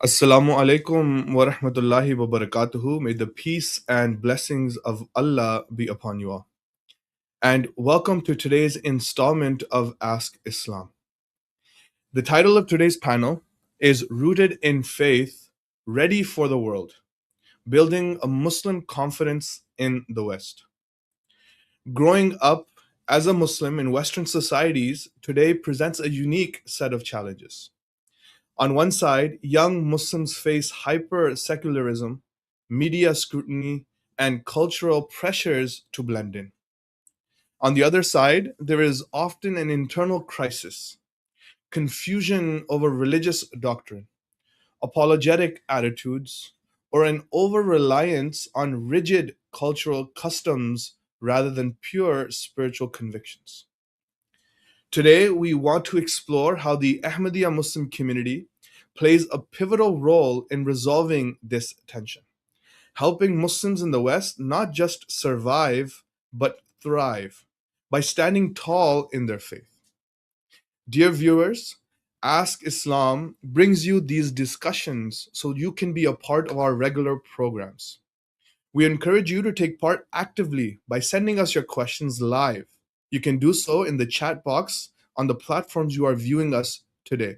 Assalamu alaikum wa rahmatullahi wa barakatuhu. May the peace and blessings of Allah be upon you all. And welcome to today's installment of Ask Islam. The title of today's panel is Rooted in Faith, Ready for the World, Building a Muslim Confidence in the West. Growing up as a Muslim in Western societies today presents a unique set of challenges. On one side, young Muslims face hyper secularism, media scrutiny, and cultural pressures to blend in. On the other side, there is often an internal crisis, confusion over religious doctrine, apologetic attitudes, or an over reliance on rigid cultural customs rather than pure spiritual convictions. Today, we want to explore how the Ahmadiyya Muslim community plays a pivotal role in resolving this tension, helping Muslims in the West not just survive, but thrive by standing tall in their faith. Dear viewers, Ask Islam brings you these discussions so you can be a part of our regular programs. We encourage you to take part actively by sending us your questions live. You can do so in the chat box on the platforms you are viewing us today.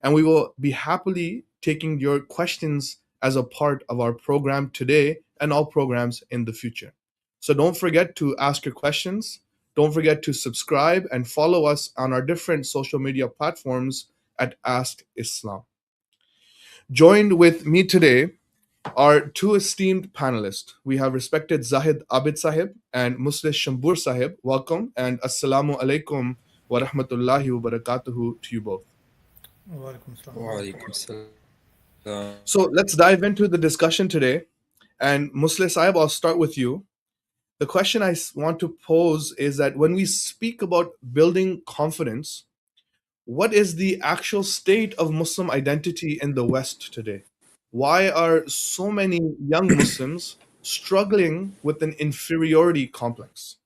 And we will be happily taking your questions as a part of our program today and all programs in the future. So don't forget to ask your questions. Don't forget to subscribe and follow us on our different social media platforms at Ask Islam. Joined with me today are two esteemed panelists. We have respected Zahid Abid Sahib and Musleh Shambur Sahib. Welcome and Assalamu alaikum wa rahmatullahi wa barakatuhu to you both. Walaikum salam wa Walaikum rahmatullah. salam. So let's dive into the discussion today. And Musleh Sahib, I'll start with you. The question I want to pose is that when we speak about building confidence, what is the actual state of Muslim identity in the West today? Why are so many young Muslims struggling with an inferiority complex?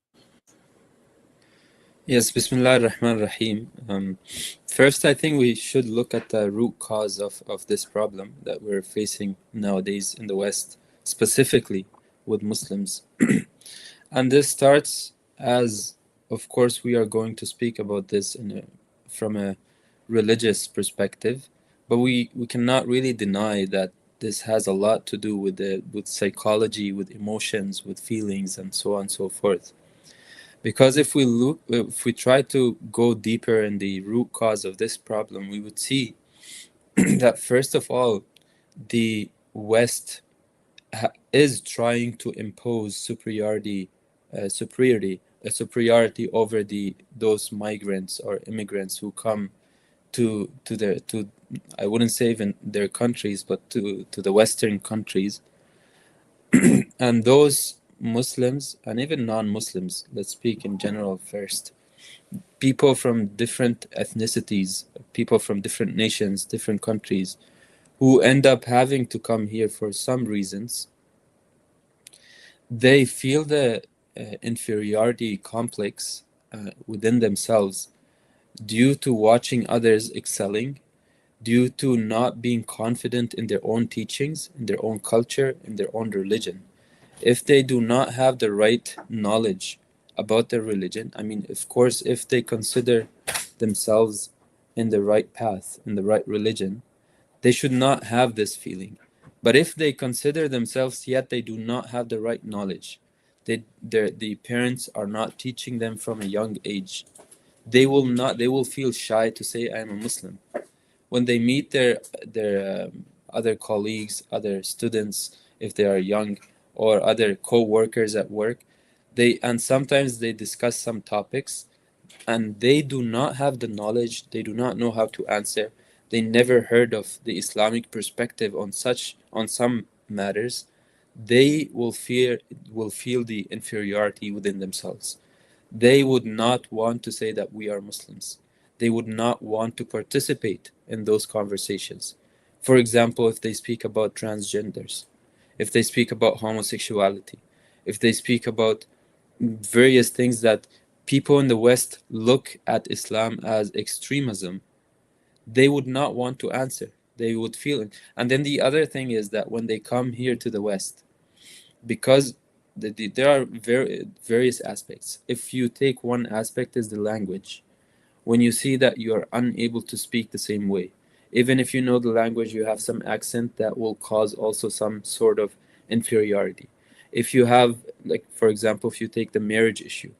Yes, Bismillah ar-Rahman ar-Rahim. First, I think we should look at the root cause of this problem that we're facing nowadays in the West, specifically with Muslims. And this starts as, of course, we are going to speak about this from a religious perspective, but we cannot really deny that this has a lot to do with psychology, with emotions, with feelings, and so on and so forth. Because if we try to go deeper in the root cause of this problem, we would see that first of all, the West is trying to impose superiority over those migrants or immigrants who come to I wouldn't say even their countries, but to the Western countries. And those Muslims and even non-Muslims, let's speak in general first, people from different ethnicities, people from different nations, different countries, who end up having to come here for some reasons, they feel the inferiority complex within themselves due to watching others excelling, due to not being confident in their own teachings, in their own culture, in their own religion. If they do not have the right knowledge about their religion, I mean, of course, if they consider themselves in the right path, in the right religion, they should not have this feeling. But if they consider themselves yet they do not have the right knowledge, the parents are not teaching them from a young age, they will feel shy to say I am a Muslim. When they meet their other colleagues, other students, if they are young, or other co-workers at work, and sometimes they discuss some topics and they do not have the knowledge, they do not know how to answer, they never heard of the Islamic perspective on some matters, they will feel the inferiority within themselves. They would not want to say that we are Muslims. They would not want to participate in those conversations. For example, if they speak about transgenders, if they speak about homosexuality, if they speak about various things that people in the West look at Islam as extremism, they would not want to answer. They would feel it. And then the other thing is that when they come here to the West, because there are various aspects. If you take one aspect is the language, when you see that you are unable to speak the same way, even if you know the language, you have some accent that will cause also some sort of inferiority. If you have, like for example, if you take the marriage issue,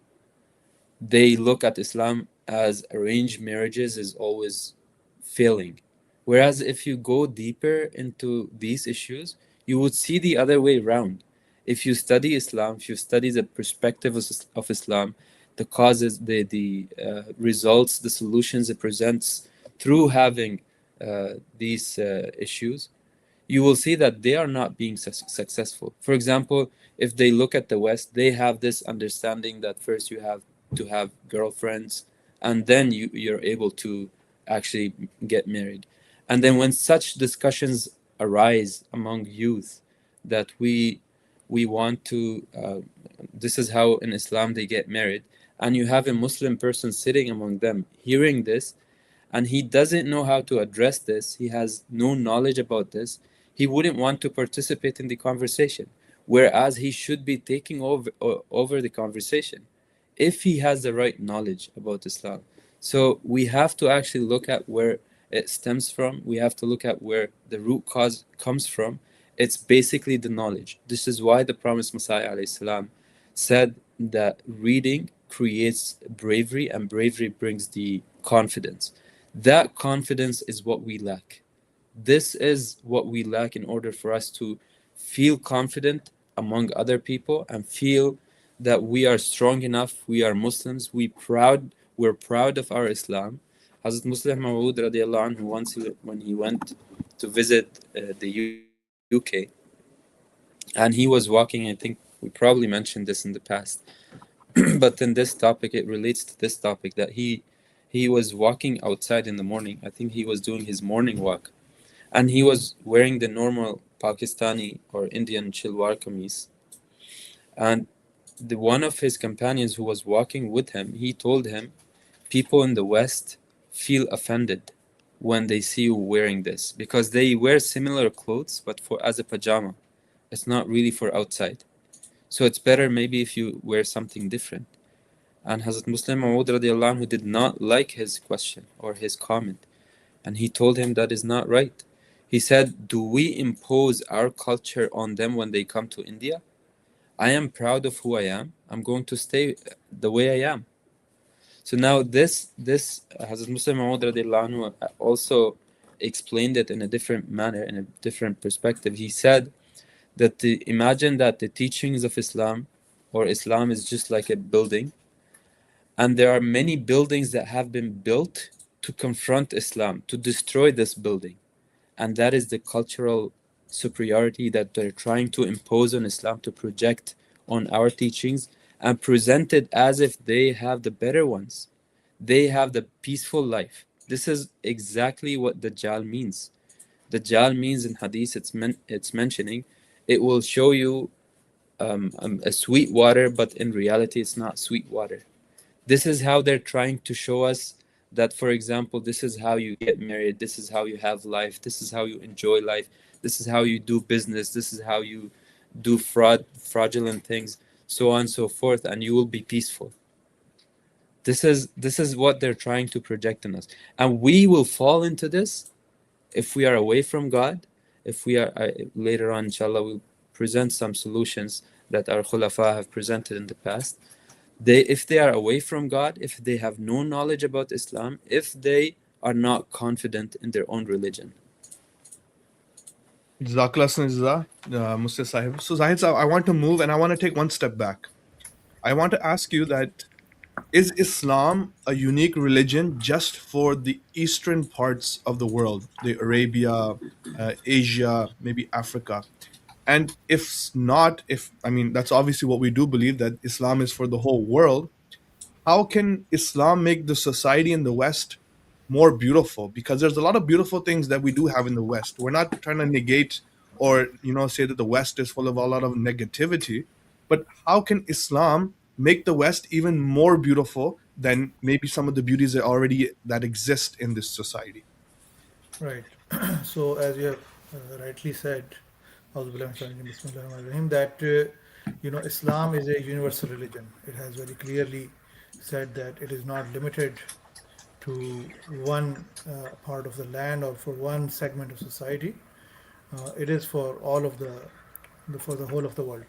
they look at Islam as arranged marriages is always failing. Whereas if you go deeper into these issues, you would see the other way around. If you study Islam, if you study the perspective of Islam, the causes, the results, the solutions it presents through having these issues, you will see that they are not being successful. For example, if they look at the West, they have this understanding that first you have to have girlfriends, and then you're able to actually get married. And then when such discussions arise among youth that we want to this is how in Islam they get married, and you have a Muslim person sitting among them hearing this, and he doesn't know how to address this, he has no knowledge about this, he wouldn't want to participate in the conversation, whereas he should be taking over the conversation if he has the right knowledge about Islam. So we have to actually look at where it stems from. We have to look at where the root cause comes from. It's basically the knowledge. This is why the promised Messiah ﷺ said that reading creates bravery, and bravery brings the confidence. That confidence is what we lack. This is what we lack in order for us to feel confident among other people and feel that we are strong enough, we are Muslims, we're proud of our Islam. Hazrat Muslim Maud radiallahu anhu, once when he went to visit the UK, and he was walking, I think we probably mentioned this in the past, but in this topic, it relates to this topic, that he was walking outside in the morning. I think he was doing his morning walk, and he was wearing the normal Pakistani or Indian shalwar kameez. And one of his companions who was walking with him, he told him, people in the West feel offended when they see you wearing this, because they wear similar clothes, but for as a pajama. It's not really for outside. So it's better maybe if you wear something different. And Hazrat Muslim Maud radiallahu anhu did not like his question or his comment. And he told him that is not right. He said, do we impose our culture on them when they come to India? I am proud of who I am. I'm going to stay the way I am. So now this Hazrat Muslim Maud radiallahu anhu also explained it in a different manner, in a different perspective. He said that imagine that the teachings of Islam, or Islam, is just like a building, and there are many buildings that have been built to confront Islam, to destroy this building, and that is the cultural superiority that they're trying to impose on Islam, to project on our teachings and present it as if they have the better ones, they have the peaceful life. This is exactly what Dajjal means. Dajjal means in hadith, it's mentioning, it will show you a sweet water, but in reality it's not sweet water. This is how they're trying to show us that, for example, this is how you get married, this is how you have life, this is how you enjoy life, this is how you do business, this is how you do fraudulent things, so on and so forth, and you will be peaceful. This is what they're trying to project in us, and we will fall into this if we are away from God. If we are later on, inshallah, we'll present some solutions that our khulafa have presented in the past. If they are away from God, if they have no knowledge about Islam, if they are not confident in their own religion. Jazakallah, Mr. Sahib. So Zahid Sahib, I want to move and I want to take one step back. I want to ask you that, is Islam a unique religion just for the eastern parts of the world, the Arabia, Asia, maybe Africa? And if not, that's obviously what we do believe, that Islam is for the whole world. How can Islam make the society in the West more beautiful? Because there's a lot of beautiful things that we do have in the West. We're not trying to negate or say that the West is full of a lot of negativity, but how can Islam make the West even more beautiful than maybe some of the beauties that exist in this society? Right. So, as you have rightly said, Bismillahirrahmanirrahim, that Islam is a universal religion. It has very clearly said that it is not limited to one part of the land or for one segment of society. It is for all of for the whole of the world.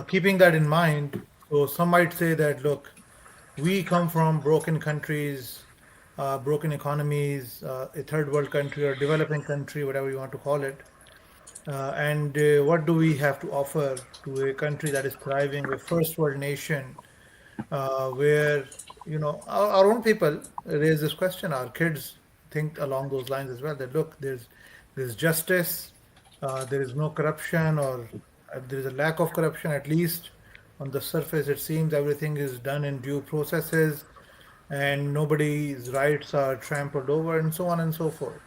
Keeping that in mind, so some might say that, look, we come from broken countries, broken economies, a third world country or developing country, whatever you want to call it. And what do we have to offer to a country that is thriving, a first world nation, where our own people raise this question. Our kids think along those lines as well. That look, there's justice, there is no corruption, or there is a lack of corruption. At least on the surface, it seems everything is done in due processes, and nobody's rights are trampled over, and so on and so forth.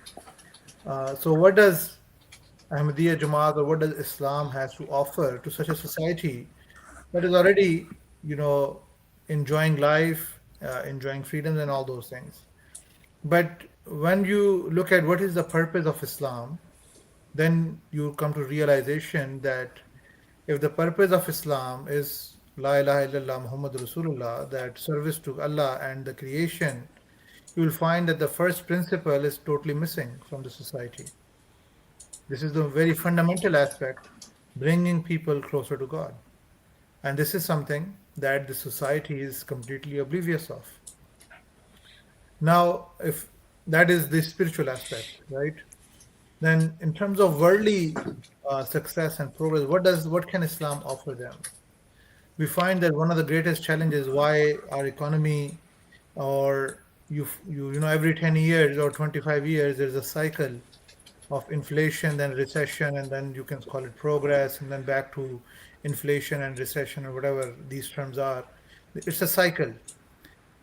So, what does Ahmadiyya Jamaat or what does Islam has to offer to such a society that is already, you know, enjoying life, enjoying freedoms and all those things? But when you look at what is the purpose of Islam, then you come to realization that if the purpose of Islam is La ilaha illallah Muhammad Rasulullah, that service to Allah and the creation, you will find that the first principle is totally missing from the society. This is the very fundamental aspect, bringing people closer to God. And this is something that the society is completely oblivious of. Now, if that is the spiritual aspect, right? Then, in terms of worldly success and progress, what can Islam offer them? We find that one of the greatest challenges why our economy, or every 10 years or 25 years, there's a cycle of inflation, then recession, and then you can call it progress, and then back to inflation and recession or whatever these terms are. It's a cycle,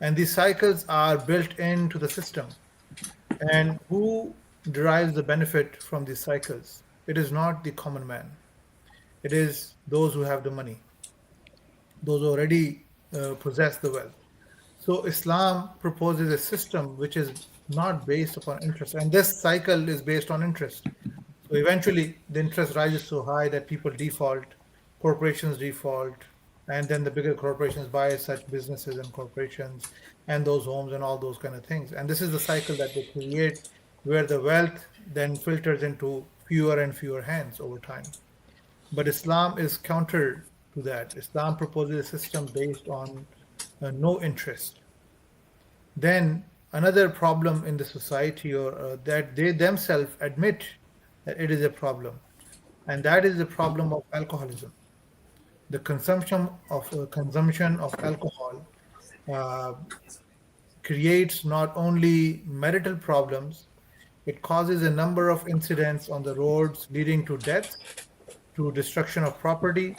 and these cycles are built into the system. And who derives the benefit from these cycles? It is not the common man. It is those who have the money, those who already possess the wealth. So Islam proposes a system which is not based upon interest, and this cycle is based on interest. So eventually, the interest rises so high that people default, corporations default, and then the bigger corporations buy such businesses and corporations and those homes and all those kind of things. And this is the cycle that they create, where the wealth then filters into fewer and fewer hands over time. But Islam is counter to that. Islam proposes a system based on no interest. Then another problem in the society, or that they themselves admit that it is a problem, and that is the problem of alcoholism. The consumption of alcohol uh, creates not only marital problems, it causes a number of incidents on the roads leading to death, to destruction of property,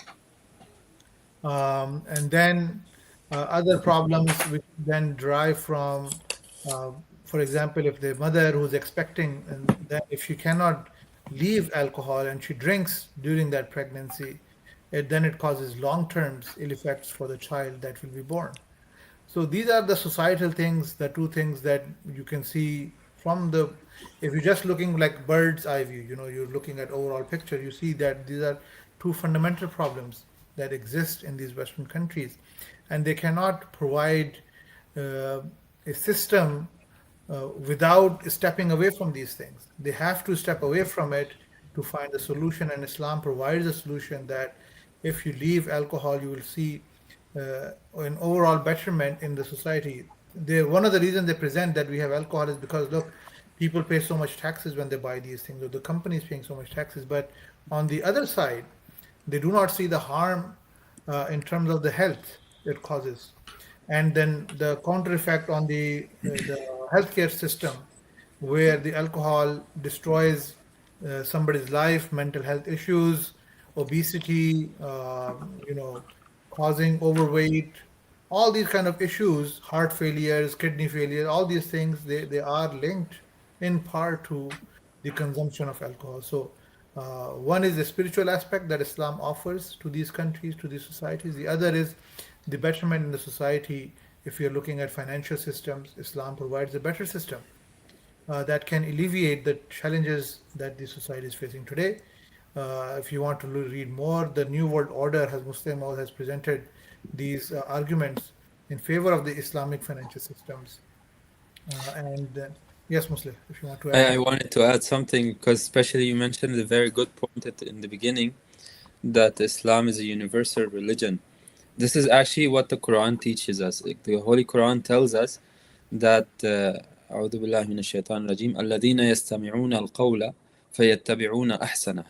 and then other problems which then derive from, uh, for example, if the mother who's expecting, and then if she cannot leave alcohol and she drinks during that pregnancy, it causes long-term ill effects for the child that will be born. So these are the societal things, the two things that you can see from the, if you're just looking like bird's eye view, you're looking at overall picture, you see that these are two fundamental problems that exist in these Western countries, and they cannot provide uh, a system without stepping away from these things. They have to step away from it to find a solution, and Islam provides a solution that if you leave alcohol, you will see an overall betterment in the society. One of the reasons they present that we have alcohol is because, look, people pay so much taxes when they buy these things, or the company is paying so much taxes. But on the other side, they do not see the harm in terms of the health it causes. And then the counter effect on the healthcare system, where the alcohol destroys somebody's life, mental health issues, obesity, causing overweight, all these kind of issues, heart failures, kidney failure, all these things, they are linked in part to the consumption of alcohol. So one is the spiritual aspect that Islam offers to these countries, to these societies. The other is the betterment in the society. If you're looking at financial systems, Islam provides a better system. that can alleviate the challenges that the society is facing today. If you want to read more, the New World Order has Muslim Maud has presented these arguments in favor of the Islamic financial systems. And yes, Muslim, if you want to add. I wanted to add something because especially you mentioned a very good point in the beginning that Islam is a universal religion. This is actually what the Quran teaches us. Like, the Holy Quran tells us that أعوذ بالله من الشيطان الرجيم الذين يستمعون القول فيتبعون أحسنه.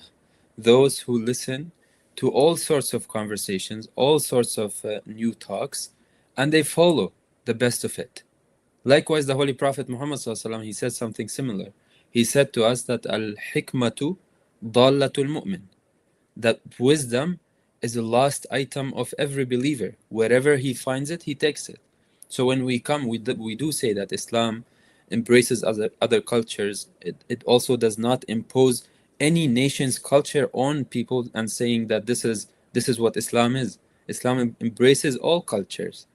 Those who listen to all sorts of conversations, all sorts of new talks, and they follow the best of it. Likewise, the Holy Prophet Muhammad ﷺ, he said something similar. He said to us that al-hikmatu dallatul mu'min, that wisdom is the last item of every believer. Wherever he finds it, he takes it. So when we come, we do say that Islam embraces other cultures. It also does not impose any nation's culture on people and saying that this is what Islam is. Islam embraces all cultures.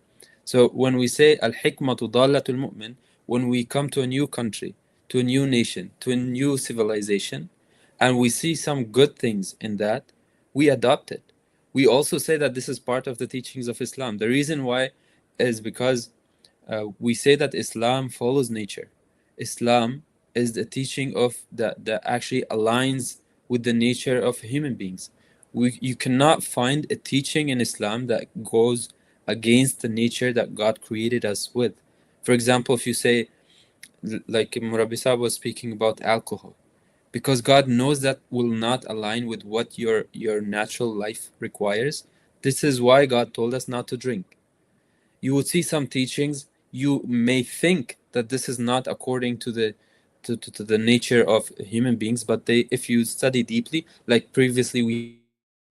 So when we say al-hikmatu dallatul mu'min, when we come to a new country, to a new nation, to a new civilization, and we see some good things in that, we adopt it. We also say that this is part of the teachings of Islam. The reason why is because we say that Islam follows nature. Islam is the teaching of that actually aligns with the nature of human beings. You cannot find a teaching in Islam that goes against the nature that God created us with. For example, if you say, like Murabbi Sahib was speaking about alcohol, because God knows that will not align with what your natural life requires. This is why God told us not to drink. You would see some teachings, you may think that this is not according to the nature of human beings, but if you study deeply, like previously we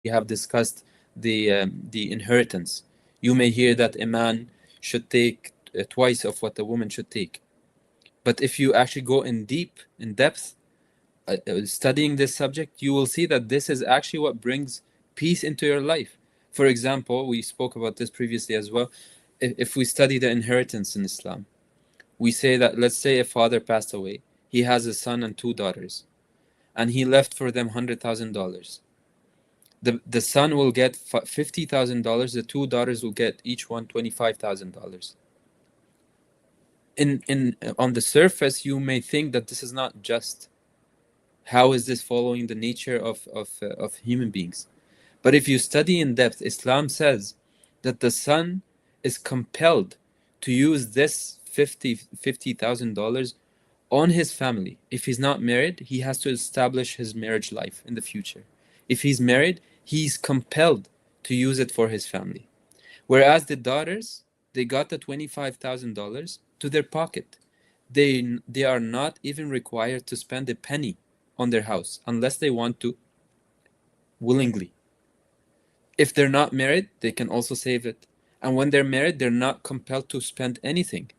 have discussed the inheritance. You may hear that a man should take twice of what a woman should take. But if you actually go in depth, studying this subject, you will see that this is actually what brings peace into your life. For example, we spoke about this previously as well. If we study the inheritance in Islam, we say that, let's say a father passed away, he has a son and 2 daughters, and he left for them $100,000. The son will get $50,000. The 2 daughters will get each one $25,000. On the surface, you may think that this is not just. How is this following the nature of human beings? But if you study in depth, Islam says that the son is compelled to use this $50,000 on his family. If he's not married, he has to establish his marriage life in the future. If he's married, he's compelled to use it for his family. Whereas the daughters, they got the $25,000 to their pocket. They are not even required to spend a penny on their house unless they want to willingly. If they're not married, they can also save it. And when they're married, they're not compelled to spend anything.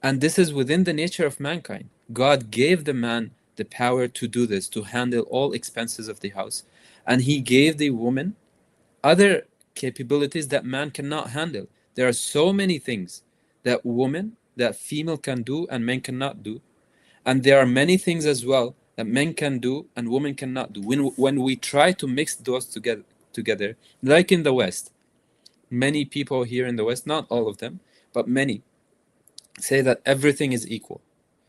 And this is within the nature of mankind. God gave the man the power to do this, to handle all expenses of the house. And he gave the woman other capabilities that man cannot handle. There are so many things that female can do and men cannot do. And there are many things as well that men can do and women cannot do. When we try to mix those together, like in the West, many people here in the West, not all of them, but many, say that everything is equal.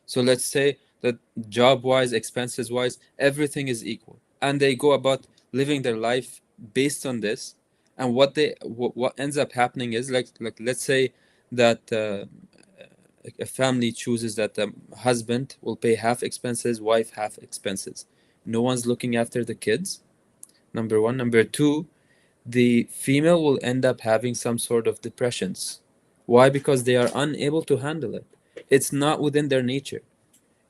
So let's say that job-wise, expenses-wise, everything is equal. And they go about living their life based on this. And what ends up happening is, like let's say that a family chooses that the husband will pay half expenses, wife half expenses. No one's looking after the kids, number one. Number two, the female will end up having some sort of depressions. Why? Because they are unable to handle it. It's not within their nature.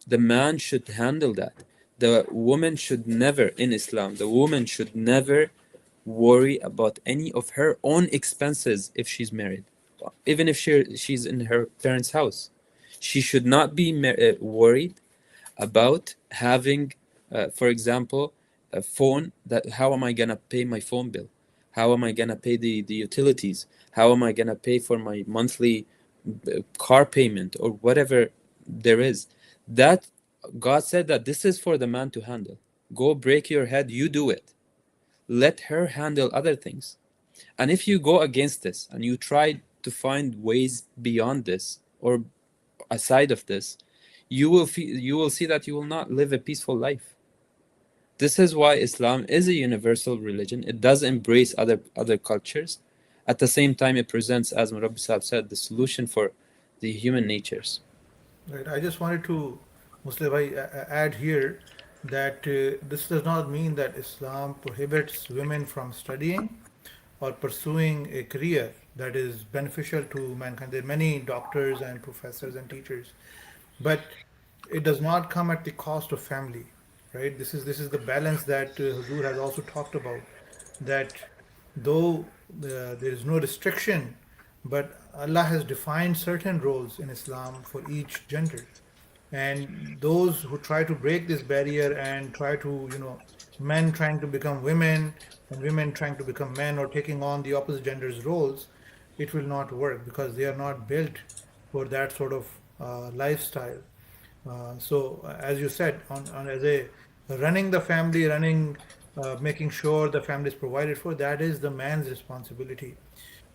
The man should handle that. The woman should never, in Islam, the woman should never worry about any of her own expenses if she's married. Even if she's in her parents' house, she should not be worried about having, for example, a phone. That how am I gonna pay my phone bill? How am I gonna pay the utilities? How am I gonna pay for my monthly car payment or whatever there is? That God said that this is for the man to handle. Go break your head, you do it. Let her handle other things. And if you go against this and you try to find ways beyond this or aside of this, you will see that you will not live a peaceful life. This is why Islam is a universal religion. It does embrace other cultures. At the same time, it presents, as Murabbi Sahib said, the solution for the human natures. Right. I just wanted to, Muslim bhai, add here that this does not mean that Islam prohibits women from studying or pursuing a career that is beneficial to mankind. There are many doctors and professors and teachers, but it does not come at the cost of family, right? This is the balance that Huzur has also talked about. That though there is no restriction, but Allah has defined certain roles in Islam for each gender, and those who try to break this barrier and try to, men trying to become women and women trying to become men or taking on the opposite gender's roles, it will not work because they are not built for that sort of lifestyle. So, as you said, on as a running the family, making sure the family is provided for, that is the man's responsibility.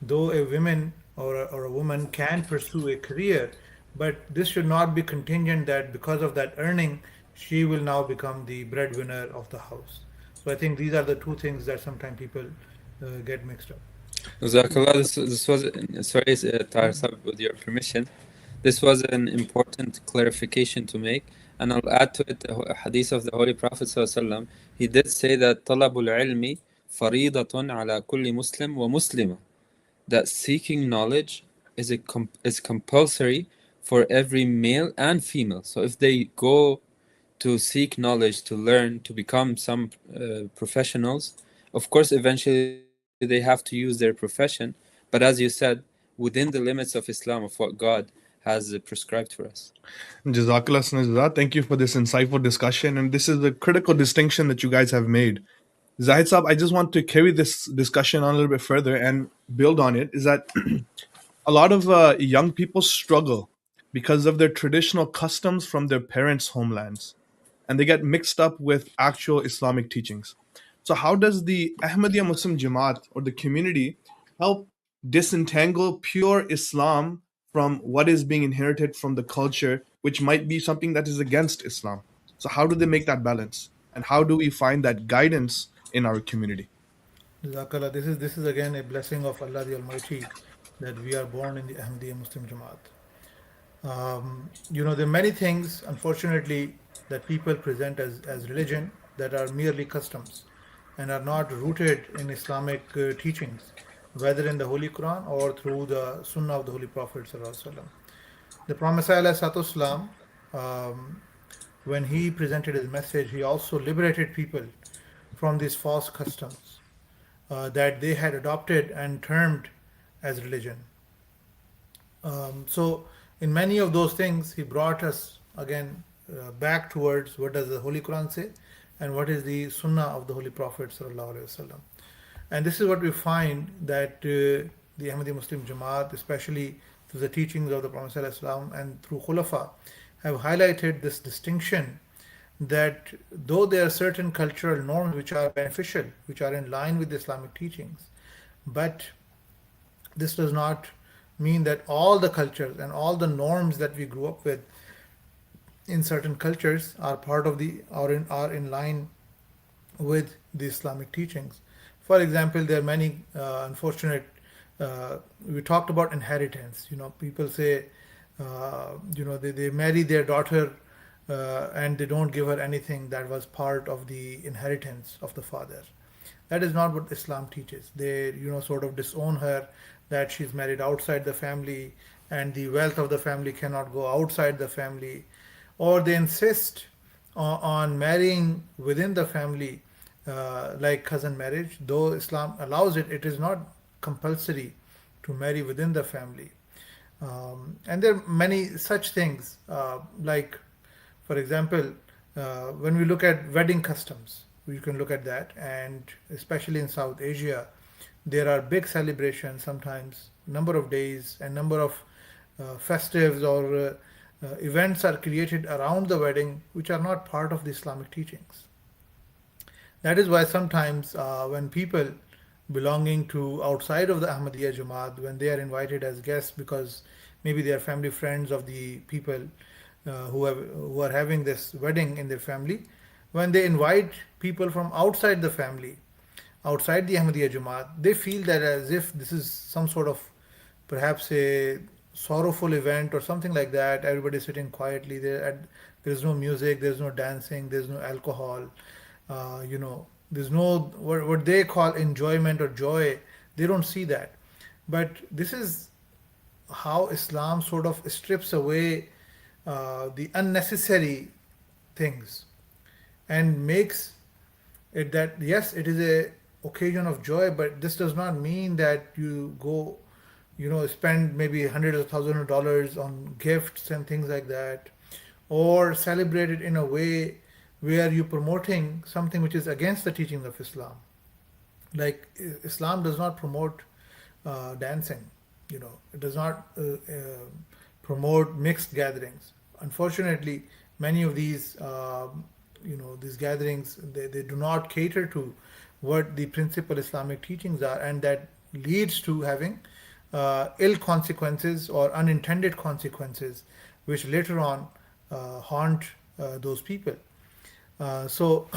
Though a woman or a woman can pursue a career, but this should not be contingent that because of that earning, she will now become the breadwinner of the house. So I think these are the two things that sometimes people get mixed up. Jazakallah, this was, sorry, Tahir Sahib, with your permission, this was an important clarification to make, and I'll add to it a hadith of the Holy Prophet ﷺ. He did say that طلب العلم فريضة على كل مسلم ومسلمة, that seeking knowledge is compulsory for every male and female. So if they go to seek knowledge, to learn, to become some professionals, of course, eventually they have to use their profession. But as you said, within the limits of Islam, of what God has prescribed for us. Jazakallah Sanazah. Thank you for this insightful discussion. And this is the critical distinction that you guys have made. Zahid Saab, I just want to carry this discussion on a little bit further and build on it. Is that a lot of young people struggle because of their traditional customs from their parents' homelands, and they get mixed up with actual Islamic teachings. So, how does the Ahmadiyya Muslim Jamaat or the community help disentangle pure Islam from what is being inherited from the culture, which might be something that is against Islam? So, how do they make that balance? And how do we find that guidance in our community? Jazakallah. This is again a blessing of Allah the Almighty that we are born in the Ahmadiyya Muslim Jamaat. There are many things, unfortunately, that people present as religion that are merely customs and are not rooted in Islamic teachings, whether in the Holy Quran or through the Sunnah of the Holy Prophet Sallallahu Alaihi Wasallam. The Prophet Sallallahu when he presented his message, he also liberated people from these false customs that they had adopted and termed as religion. So, in many of those things, he brought us again back towards what does the Holy Quran say and what is the Sunnah of the Holy Prophet Sallallahu Alaihi Wasallam. And this is what we find that the Ahmadi Muslim Jamaat, especially through the teachings of the Prophet Sallallahu Alaihi Wasallam and through Khulafa, have highlighted this distinction that though there are certain cultural norms which are beneficial, which are in line with Islamic teachings, but this does not mean that all the cultures and all the norms that we grew up with in certain cultures are part of the are in line with the Islamic teachings. For example, there are many unfortunate. We talked about inheritance. People say, they marry their daughter and they don't give her anything that was part of the inheritance of the father. That is not what Islam teaches. They, sort of disown her, that she's married outside the family and the wealth of the family cannot go outside the family, or they insist on marrying within the family, like cousin marriage. Though Islam allows it, it is not compulsory to marry within the family. And there are many such things, like, for example, when we look at wedding customs, we can look at that, and especially in South Asia, there are big celebrations, sometimes number of days and number of festives or events are created around the wedding which are not part of the Islamic teachings. That is why sometimes when people belonging to outside of the Ahmadiyya Jamaat, when they are invited as guests because maybe they are family friends of the people who are having this wedding in their family, when they invite people from outside the family, outside the Ahmadiyya Jamaat, they feel that as if this is some sort of perhaps a sorrowful event or something like that. Everybody sitting quietly there. There's no music, there's no dancing, there's no alcohol. There's no what they call enjoyment or joy. They don't see that. But this is how Islam sort of strips away the unnecessary things and makes it that yes, it is a occasion of joy, but this does not mean that you go, spend maybe hundreds of thousands of dollars on gifts and things like that, or celebrate it in a way where you're promoting something which is against the teachings of Islam. Like Islam does not promote dancing, it does not promote mixed gatherings. Unfortunately, many of these gatherings, they do not cater to what the principal Islamic teachings are, and that leads to having ill consequences or unintended consequences, which later on haunt those people. So,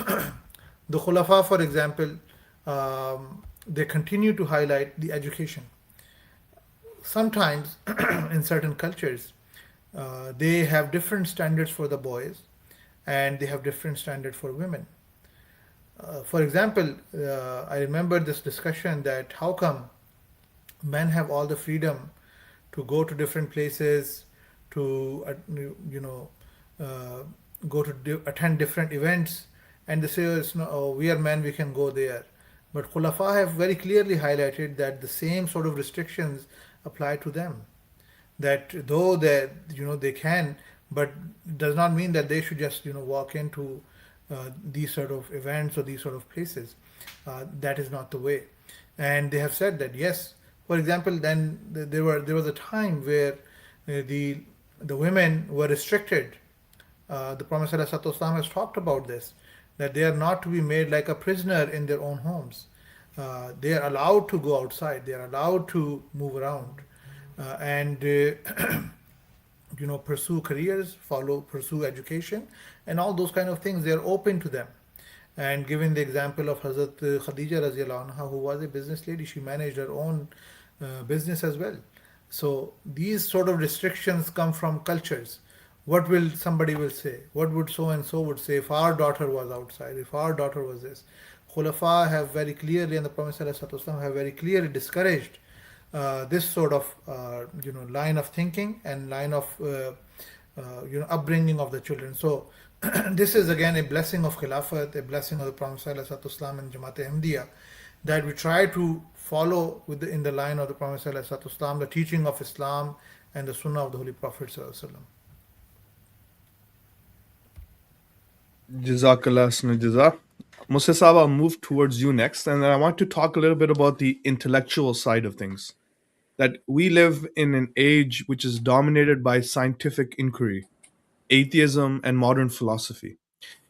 the Khulafa, for example, they continue to highlight the education. Sometimes, in certain cultures, they have different standards for the boys and they have different standards for women. For example, I remember this discussion that how come men have all the freedom to go to different places, to uh, go to attend different events, and they say, oh, it's not, oh, we are men, we can go there. But Khulafa have very clearly highlighted that the same sort of restrictions apply to them. That though they can, but does not mean that they should just walk into these sort of events or these sort of places. That is not the way. And they have said that yes, for example, then there was a time where the women were restricted. The Prophet ﷺ has talked about this, that they are not to be made like a prisoner in their own homes. They are allowed to go outside. They are allowed to move around and pursue careers, pursue education, and all those kind of things. They are open to them. And given the example of Hazrat Khadija Raziyallahu anha, who was a business lady, she managed her own business as well. So these sort of restrictions come from cultures. What will somebody will say? What would so and so would say if our daughter was outside? If our daughter was this? Khulafa have very clearly, and the Prophet ﷺ have very clearly discouraged this sort of line of thinking and line of upbringing of the children. So this is again a blessing of Khilafat, a blessing of the Prophet ﷺ and Jamaat Ahmadiyya, that we try to follow in the line of the Prophet ﷺ, the teaching of Islam and the Sunnah of the Holy Prophet ﷺ. Jazakallah Hasna Jaza. Musa Sahib, I'll move towards you next, and then I want to talk a little bit about the intellectual side of things. That we live in an age which is dominated by scientific inquiry, atheism, and modern philosophy.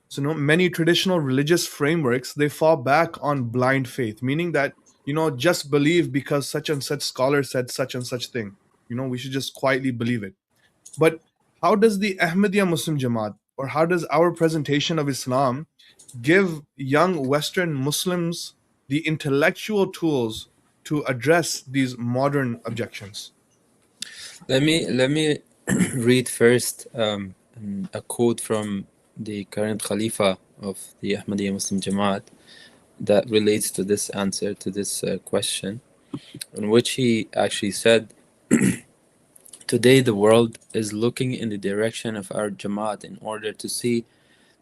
So, many traditional religious frameworks, they fall back on blind faith, meaning that just believe because such and such scholar said such and such thing. We should just quietly believe it. But how does the Ahmadiyya Muslim Jamaat, or how does our presentation of Islam give young Western Muslims the intellectual tools to address these modern objections? Let me read first a quote from the current Khalifa of the Ahmadiyya Muslim Jamaat that relates to this answer to this question, in which he actually said, "Today the world is looking in the direction of our Jamaat in order to see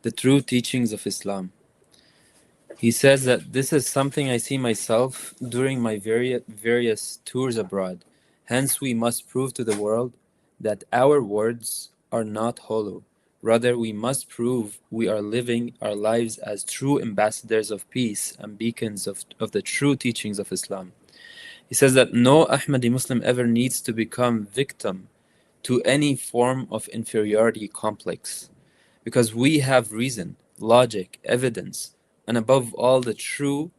the true teachings of Islam." He says that this is something I see myself during my various tours abroad. Hence, we must prove to the world that our words are not hollow. Rather, we must prove we are living our lives as true ambassadors of peace and beacons of the true teachings of Islam. He says that no Ahmadi Muslim ever needs to become victim to any form of inferiority complex, because we have reason, logic, evidence, and above all, the true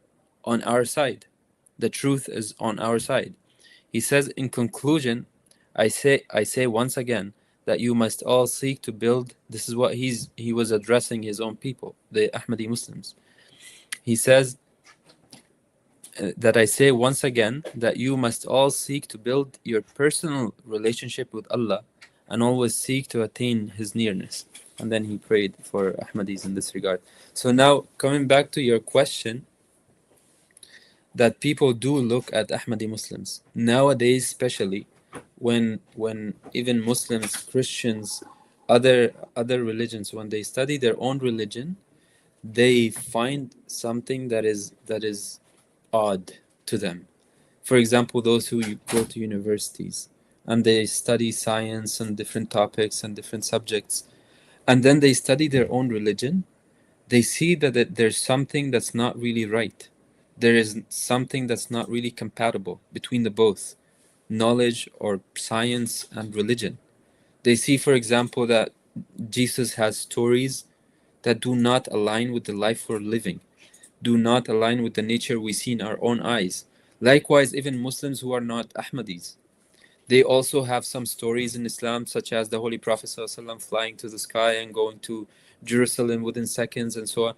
on our side. The truth is on our side. He says, in conclusion, I say once again that you must all seek to build. This is what he was addressing his own people, the Ahmadi Muslims. He says that I say once again that you must all seek to build your personal relationship with Allah and always seek to attain His nearness. And then he prayed for Ahmadis in this regard. So now, coming back to your question, that people do look at Ahmadi Muslims nowadays, especially when even Muslims, Christians, other religions, when they study their own religion, they find something that is odd to them. For example, those who go to universities and they study science and different topics and different subjects, and then they study their own religion, they see that there's something that's not really right. There is something that's not really compatible between the both, knowledge or science and religion. They see, for example, that Jesus has stories that do not align with the life we're living, do not align with the nature we see in our own eyes. Likewise, even Muslims who are not Ahmadis, they also have some stories in Islam, such as the Holy Prophet ﷺ flying to the sky and going to Jerusalem within seconds and so on.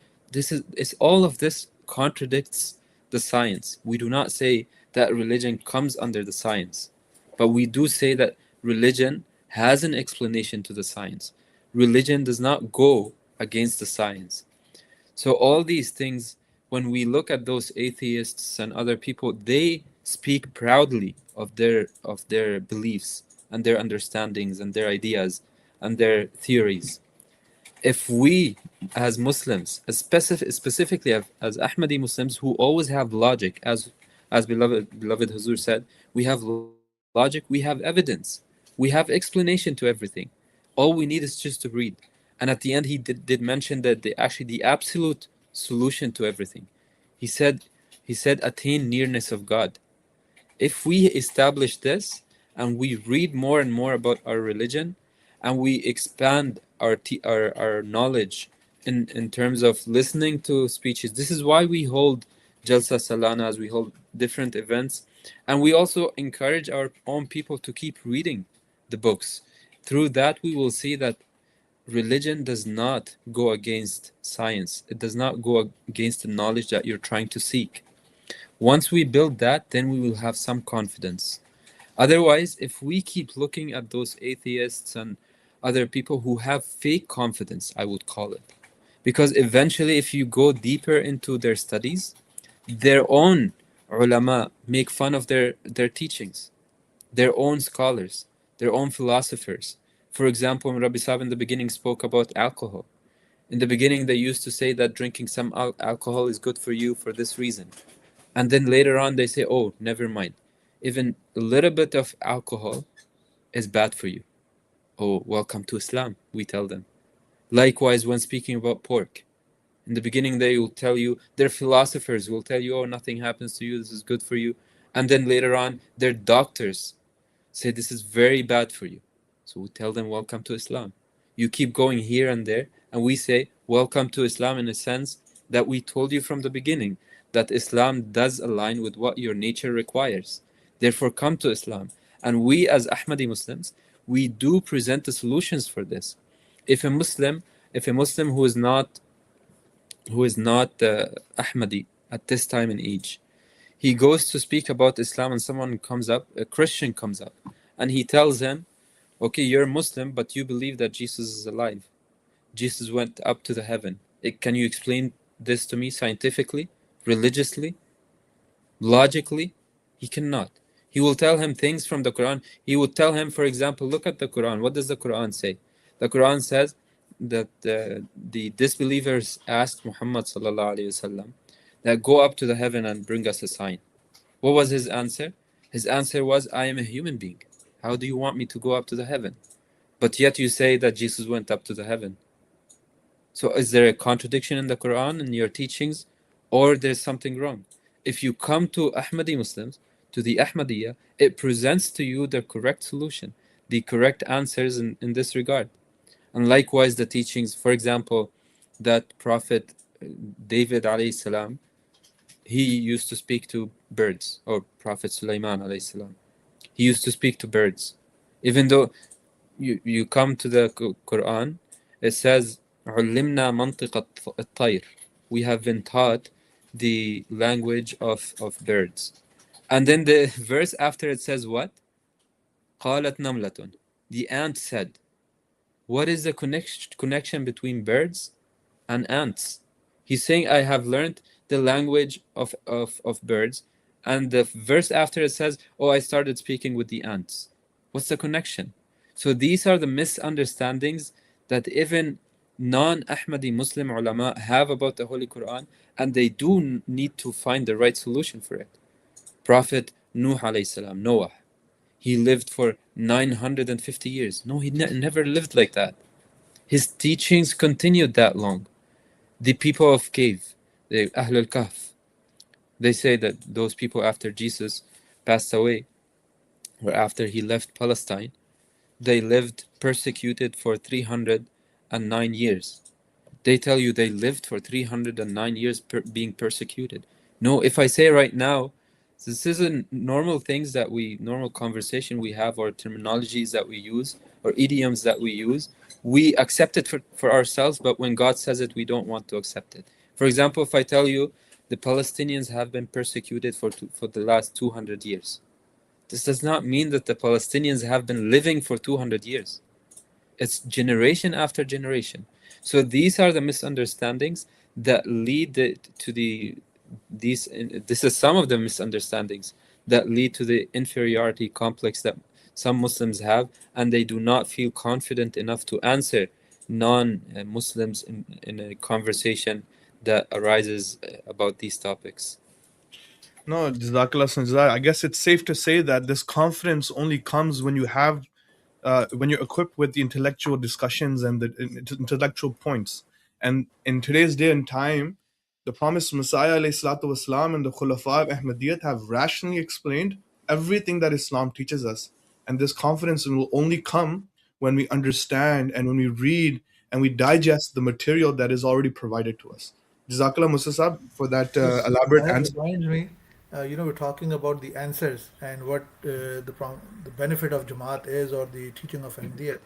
All of this contradicts the science. We do not say that religion comes under the science, but we do say that religion has an explanation to the science. Religion does not go against the science. So all these things, when we look at those atheists and other people, they speak proudly of their beliefs and their understandings and their ideas and their theories. If we as Muslims, specifically as Ahmadi Muslims who always have logic, as beloved Huzur said, we have logic, we have evidence, we have explanation to everything. All we need is just to read. And at the end, he did mention that the absolute solution to everything. He said, attain nearness of God. If we establish this and we read more and more about our religion, and we expand our knowledge in terms of listening to speeches. This is why we hold Jalsa Salanas, we hold different events, and we also encourage our own people to keep reading the books. Through that, we will see that religion does not go against science. It does not go against the knowledge that you're trying to seek. Once we build that, then we will have some confidence. Otherwise, if we keep looking at those atheists and other people who have fake confidence, I would call it, because eventually if you go deeper into their studies, their own ulama make fun of their teachings, their own scholars, their own philosophers. For example, when Rabbi Sahib in the beginning spoke about alcohol, in the beginning they used to say that drinking some alcohol is good for you for this reason, and then later on they say, oh, never mind, even a little bit of alcohol is bad for you. Oh, welcome to Islam, we tell them. Likewise, when speaking about pork, in the beginning they will tell you, their philosophers will tell you, oh, nothing happens to you, this is good for you. And then later on, their doctors say this is very bad for you. So we tell them, welcome to Islam. You keep going here and there, and we say, welcome to Islam, in a sense that we told you from the beginning that Islam does align with what your nature requires. Therefore, come to Islam. And we as Ahmadi Muslims, we do present the solutions for this. If a Muslim who is not Ahmadi at this time in age, he goes to speak about Islam and someone comes up, a Christian comes up, and he tells him, okay, you're a Muslim, but you believe that Jesus is alive. Jesus went up to the heaven. Can you explain this to me scientifically, religiously, logically? He cannot. He will tell him things from the Quran. He would tell him, for example, look at the Quran. What does the Quran say? The Quran says that the disbelievers asked Muhammad sallallahu alaihi wasallam that go up to the heaven and bring us a sign. What was his answer? His answer was, I am a human being. How do you want me to go up to the heaven? But yet you say that Jesus went up to the heaven. So is there a contradiction in the Quran and your teachings, or there's something wrong? If you come to Ahmadi Muslims, to the Ahmadiyya, it presents to you the correct solution. the correct answers in this regard. And likewise, the teachings, for example, that Prophet David alayhi salam, he used to speak to birds, or Prophet Sulaiman alayhi salam, he used to speak to birds. Even though you come to the Quran, it says, عُلِّمْنَا مَنْطِقَ الطَّيْرِ, we have been taught the language of birds. And then the verse after it says what? قَالَتْ نَمْلَةٌ, the ant said. What is the connection between birds and ants? He's saying, I have learned the language of birds. And the verse after it says, oh, I started speaking with the ants. What's the connection? So these are the misunderstandings that even non-Ahmadi Muslim ulama have about the Holy Quran, and they do need to find the right solution for it. Prophet Nuh alayhi salam, Noah, he lived for 950 years. No, he never lived like that. His teachings continued that long. The people of cave, the Ahlul Kahf, they say that those people after Jesus passed away, or after he left Palestine, they lived persecuted for 309 years. They tell you they lived for 309 years being persecuted. No, if I say right now, this isn't normal things that normal conversation we have, or terminologies that we use, or idioms that we use, we accept it for ourselves, but when God says it, we don't want to accept it. For example, if I tell you the Palestinians have been persecuted for the last 200 years, this does not mean that the Palestinians have been living for 200 years. It's generation after generation. So these are the misunderstandings that lead this is some of the misunderstandings that lead to the inferiority complex that some Muslims have, and they do not feel confident enough to answer non-Muslims in a conversation that arises about these topics. No, Jazakallah Sanjay. I guess it's safe to say that this confidence only comes when when you're equipped with the intellectual discussions and the intellectual points. And in today's day and time, the promised Messiah والسلام, and the Khulafa of Ahmadiyyat have rationally explained everything that Islam teaches us. And this confidence will only come when we understand and when we read and we digest the material that is already provided to us. Jazakallah Musa Sahab for that elaborate That answer. reminds me, we're talking about the answers and what the benefit of Jamaat is, or the teaching of Ahmadiyya.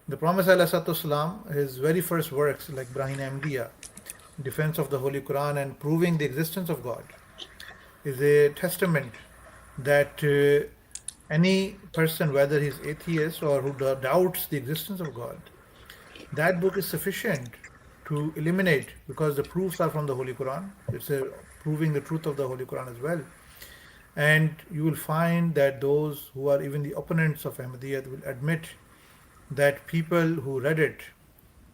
The Prophet ﷺ, his very first works, like Brahim Ahmadiyya, defense of the Holy Quran and proving the existence of God, is a testament that any person, whether he's atheist or who doubts the existence of God, that book is sufficient to eliminate, because the proofs are from the Holy Quran. It's proving the truth of the Holy Quran as well. And you will find that those who are even the opponents of Ahmadiyyat will admit that people who read it,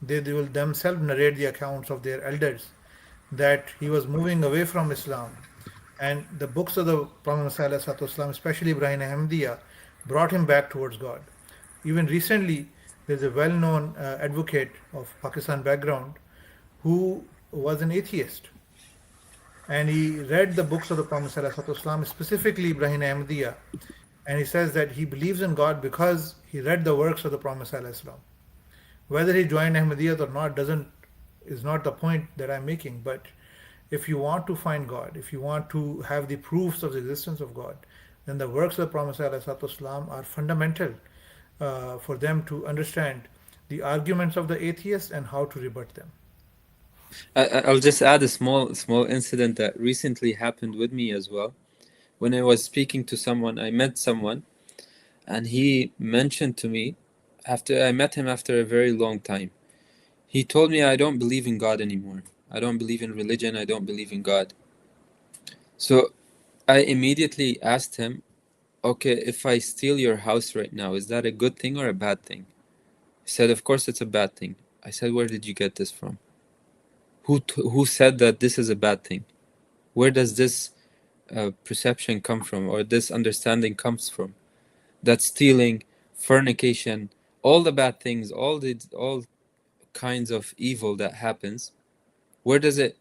they will themselves narrate the accounts of their elders that he was moving away from Islam. And the books of the Prophet ﷺ, especially Ibrahim Ahmadiyya, brought him back towards God. Even recently, there's a well-known advocate of Pakistan background who was an atheist. And he read the books of the Prophet ﷺ, specifically Ibrahim Ahmadiyya, and he says that he believes in God because he read the works of the Prophet ﷺ. Whether he joined Ahmadiyyat or not is not the point that I'm making. But if you want to find God, if you want to have the proofs of the existence of God, then the works of the Prophet ﷺ are fundamental for them to understand the arguments of the atheists and how to rebut them. I'll just add a small incident that recently happened with me as well. When I was speaking to someone, I met someone, and he mentioned to me, after I met him after a very long time, he told me, I don't believe in God anymore. I don't believe in religion. I don't believe in God. So I immediately asked him, okay, if I steal your house right now, is that a good thing or a bad thing? He said, of course it's a bad thing. I said, where did you get this from? Who said that this is a bad thing? Where does this perception come from, or this understanding comes from? That stealing, fornication, all the bad things, all kinds of evil that happens, where does it,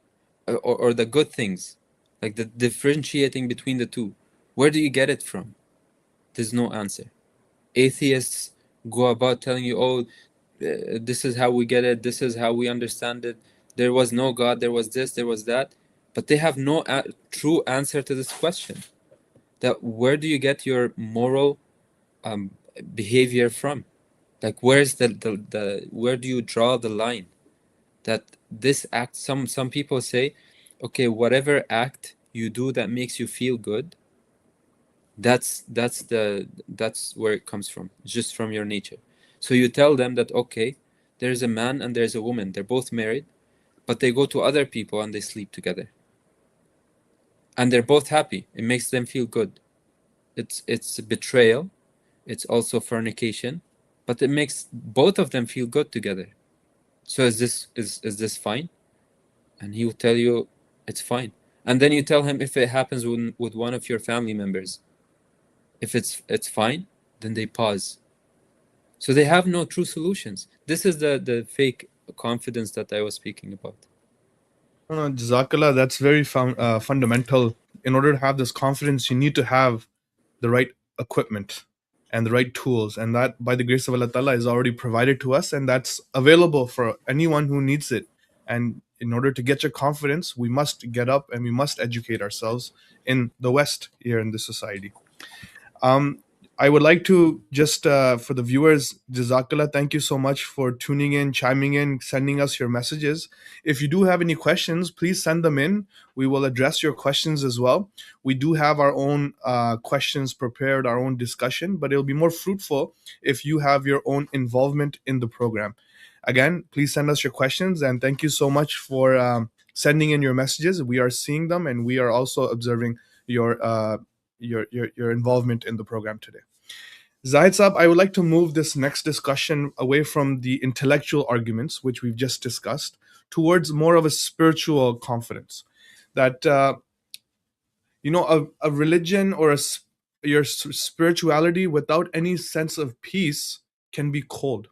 or the good things, like the differentiating between the two, where do you get it from? There's no answer. Atheists go about telling you, oh, this is how we get it, this is how we understand it. There was no God, there was this, there was that. But they have no true answer to this question. That where do you get your moral um, behavior from? Like where's the where do you draw the line? That this act, some people say, okay, whatever act you do that makes you feel good, that's where it comes from, just from your nature. So you tell them that, okay, there's a man and there's a woman, they're both married, but they go to other people and they sleep together, and they're both happy, it makes them feel good. It's betrayal, it's also fornication, but it makes both of them feel good together. So is this fine? And he will tell you it's fine. And then you tell him, if it happens with one of your family members, if it's fine, then they pause. So they have no true solutions. This is the fake confidence that I was speaking about. No, Jazakallah, that's very fundamental. In order to have this confidence, you need to have the right equipment and the right tools, and that, by the grace of Allah Ta'ala, is already provided to us, and that's available for anyone who needs it. And in order to get your confidence, we must get up and we must educate ourselves in the West here in this society. I would like to just, for the viewers, Jazakallah, thank you so much for tuning in, chiming in, sending us your messages. If you do have any questions, please send them in. We will address your questions as well. We do have our own questions prepared, our own discussion, but it'll be more fruitful if you have your own involvement in the program. Again, please send us your questions, and thank you so much for sending in your messages. We are seeing them, and we are also observing your involvement in the program today. Zahid Saab, I would like to move this next discussion away from the intellectual arguments, which we've just discussed, towards more of a spiritual confidence. That, a religion or your spirituality without any sense of peace can be cold.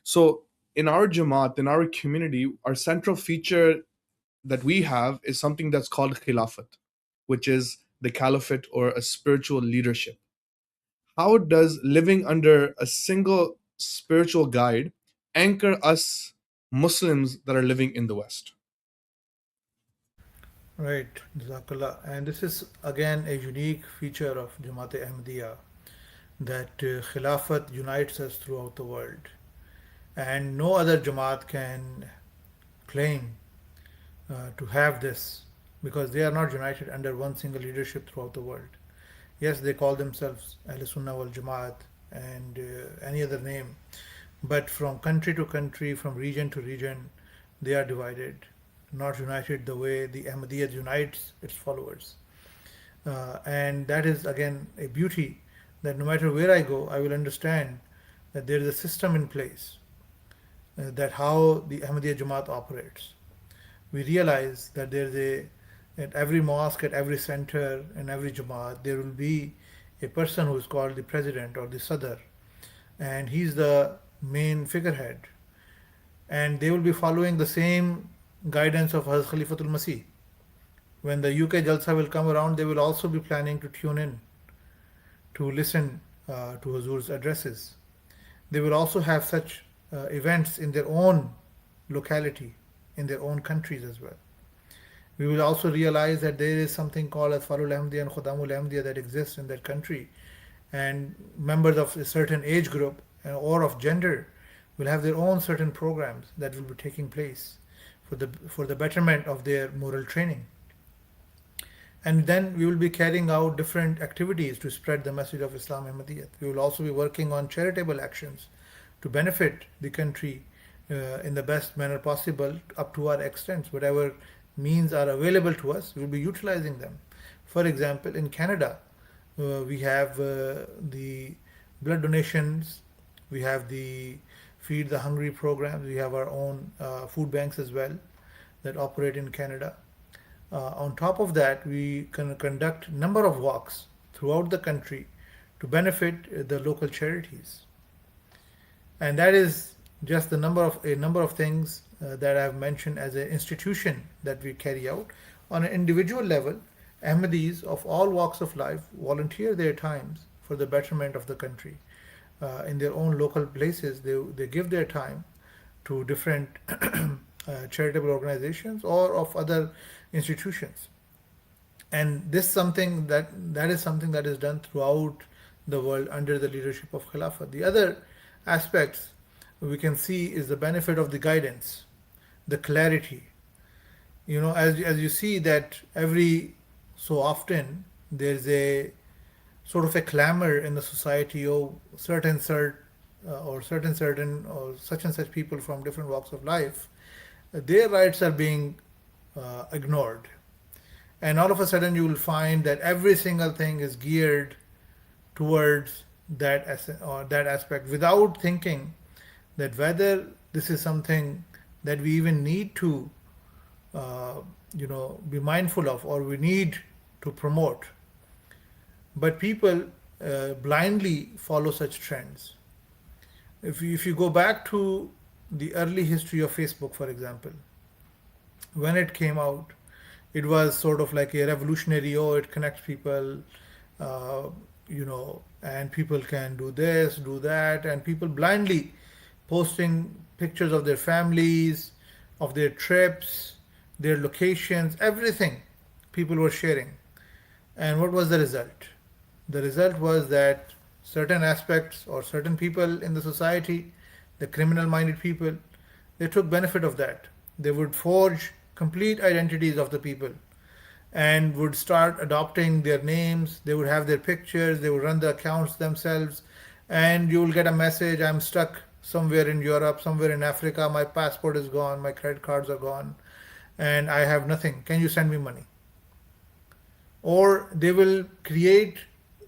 So in our Jamaat, in our community, our central feature that we have is something that's called Khilafat, which is the caliphate or a spiritual leadership. How does living under a single spiritual guide anchor us Muslims that are living in the West? Right, Jazakallah. And this is again a unique feature of Jamaat Ahmadiyya, that Khilafat unites us throughout the world. And no other Jamaat can claim to have this, because they are not united under one single leadership throughout the world. Yes, they call themselves Ahl Sunnah wal Jamaat and any other name, but from country to country, from region to region, they are divided, not united the way the Ahmadiyya unites its followers. And that is again a beauty, that no matter where I go, I will understand that there is a system in place, that how the Ahmadiyya Jamaat operates. We realize that there is at every mosque, at every center, in every Jamaat, there will be a person who is called the president or the Sadr, and he's the main figurehead. And they will be following the same guidance of Hazrat Khalifatul Masih. When the UK Jalsa will come around, they will also be planning to tune in to listen to Hazur's addresses. They will also have such events in their own locality, in their own countries as well. We will also realize that there is something called Atfalul Ahmadiyya and Khudamul Ahmadiyya that exists in that country, and members of a certain age group or of gender will have their own certain programs that will be taking place for the betterment of their moral training. And then we will be carrying out different activities to spread the message of Islam Ahmadiyyat. We will also be working on charitable actions to benefit the country in the best manner possible, up to our extent. Whatever means are available to us, we will be utilizing them. For example, in Canada, we have the blood donations, we have the Feed the Hungry programs, we have our own food banks as well that operate in Canada. On top of that, we can conduct number of walks throughout the country to benefit the local charities. And that is just a number of things that I've mentioned as an institution that we carry out. On an individual level, Ahmadis of all walks of life volunteer their times for the betterment of the country. in their own local places, they give their time to different charitable organizations or of other institutions. And this something that is something that is done throughout the world under the leadership of Khilafat. The other aspects we can see is the benefit of the guidance, the clarity. As you see that every so often there's a sort of a clamor in the society of certain or such and such people from different walks of life, their rights are being ignored. And all of a sudden you will find that every single thing is geared towards that aspect without thinking that whether this is something that we even need to uh, be mindful of or we need to promote. But people blindly follow such trends. If you go back to the early history of Facebook, for example, when it came out, it was sort of like a revolutionary. Oh, it connects people, uh, and people can do this, do that, and people blindly posting pictures of their families, of their trips, their locations, everything people were sharing. And what was the result? The result was that certain aspects or certain people in the society, the criminal minded people, they took benefit of that. They would forge complete identities of the people and would start adopting their names. They would have their pictures, they would run the accounts themselves, and you will get a message: I'm stuck somewhere in Europe, somewhere in Africa, my passport is gone, my credit cards are gone, and I have nothing. Can you send me money? Or they will create